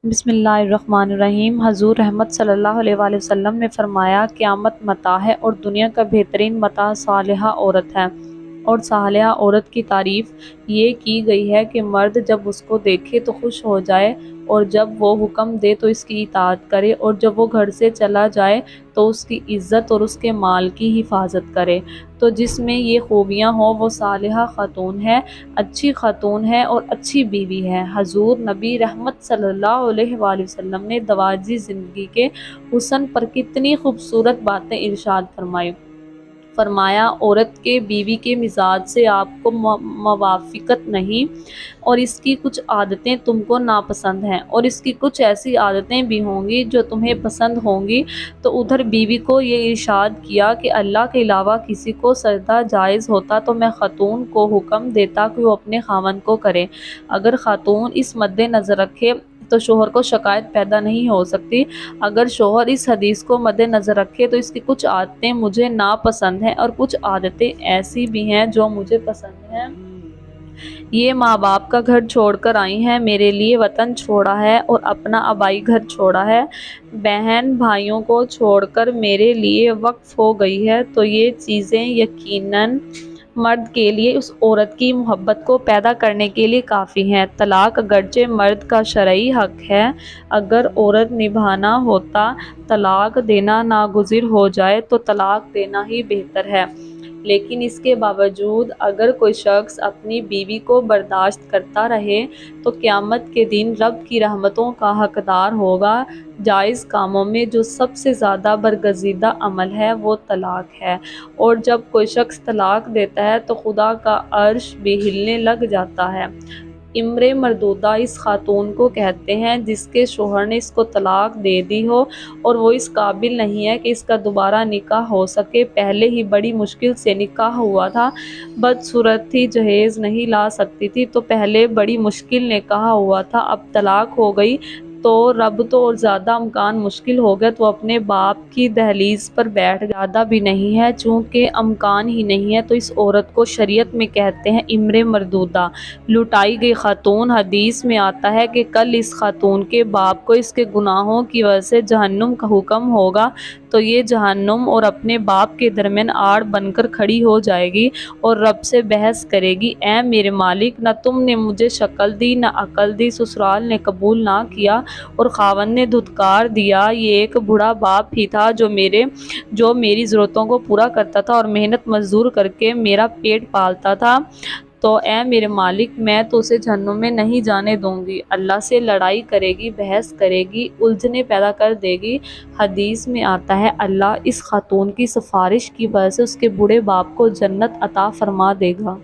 بسم اللہ الرحمن الرحیم۔ حضور رحمت صلی اللہ علیہ وآلہ وسلم نے فرمایا، قیامت متاع ہے اور دنیا کا بہترین متاع صالحہ عورت ہے، اور صالحہ عورت کی تعریف یہ کی گئی ہے کہ مرد جب اس کو دیکھے تو خوش ہو جائے، اور جب وہ حکم دے تو اس کی اطاعت کرے، اور جب وہ گھر سے چلا جائے تو اس کی عزت اور اس کے مال کی حفاظت کرے۔ تو جس میں یہ خوبیاں ہوں وہ صالحہ خاتون ہے، اچھی خاتون ہے اور اچھی بیوی ہے۔ حضور نبی رحمت صلی اللہ علیہ وآلہ وسلم نے دواجی زندگی کے حسن پر کتنی خوبصورت باتیں ارشاد فرمایا، عورت کے بیوی کے مزاج سے آپ کو موافقت نہیں، اور اس کی کچھ عادتیں تم کو ناپسند ہیں، اور اس کی کچھ ایسی عادتیں بھی ہوں گی جو تمہیں پسند ہوں گی۔ تو ادھر بیوی کو یہ ارشاد کیا کہ اللہ کے علاوہ کسی کو سجدہ جائز ہوتا تو میں خاتون کو حکم دیتا کہ وہ اپنے خاوند کو کرے۔ اگر خاتون اس مد نظر رکھے تو شوہر کو شکایت پیدا نہیں ہو سکتی۔ اگر شوہر اس حدیث کو مد نظر رکھے تو اس کی کچھ عادتیں مجھے ناپسند ہیں اور کچھ عادتیں ایسی بھی ہیں جو مجھے پسند ہیں۔ یہ ماں باپ کا گھر چھوڑ کر آئی ہیں، میرے لیے وطن چھوڑا ہے اور اپنا آبائی گھر چھوڑا ہے، بہن بھائیوں کو چھوڑ کر میرے لیے وقف ہو گئی ہے، تو یہ چیزیں یقیناً مرد کے لیے اس عورت کی محبت کو پیدا کرنے کے لیے کافی ہیں۔ طلاق اگرچہ مرد کا شرعی حق ہے، اگر عورت نبھانا ہوتا طلاق دینا ناگزیر ہو جائے تو طلاق دینا ہی بہتر ہے، لیکن اس کے باوجود اگر کوئی شخص اپنی بیوی کو برداشت کرتا رہے تو قیامت کے دن رب کی رحمتوں کا حقدار ہوگا۔ جائز کاموں میں جو سب سے زیادہ برگزیدہ عمل ہے وہ طلاق ہے، اور جب کوئی شخص طلاق دیتا ہے تو خدا کا عرش بھی ہلنے لگ جاتا ہے۔ امرے مردودہ اس خاتون کو کہتے ہیں جس کے شوہر نے اس کو طلاق دے دی ہو اور وہ اس قابل نہیں ہے کہ اس کا دوبارہ نکاح ہو سکے، پہلے ہی بڑی مشکل سے نکاح ہوا تھا، بدصورت تھی، جہیز نہیں لا سکتی تھی، تو پہلے بڑی مشکل نکاح ہوا تھا، اب طلاق ہو گئی تو رب تو اور زیادہ امکان مشکل ہو گیا، تو اپنے باپ کی دہلیز پر بیٹھ زیادہ بھی نہیں ہے، چونکہ امکان ہی نہیں ہے، تو اس عورت کو شریعت میں کہتے ہیں امرے مردودہ، لٹائی گئی خاتون۔ حدیث میں آتا ہے کہ کل اس خاتون کے باپ کو اس کے گناہوں کی وجہ سے جہنم کا حکم ہوگا، تو یہ جہنم اور اپنے باپ کے درمیان آڑ بن کر کھڑی ہو جائے گی اور رب سے بحث کرے گی، اے میرے مالک، نہ تم نے مجھے شکل دی نہ عقل دی، سسرال نے قبول نہ کیا اور خاوند نے دھتکار دیا، یہ ایک بوڑھا باپ ہی تھا جو میری ضرورتوں کو پورا کرتا تھا اور محنت مزدور کر کے میرا پیٹ پالتا تھا، تو اے میرے مالک، میں تو اسے جہنم میں نہیں جانے دوں گی۔ اللہ سے لڑائی کرے گی، بحث کرے گی، الجھنیں پیدا کر دے گی۔ حدیث میں آتا ہے اللہ اس خاتون کی سفارش کی وجہ سے اس کے بوڑھے باپ کو جنت عطا فرما دے گا۔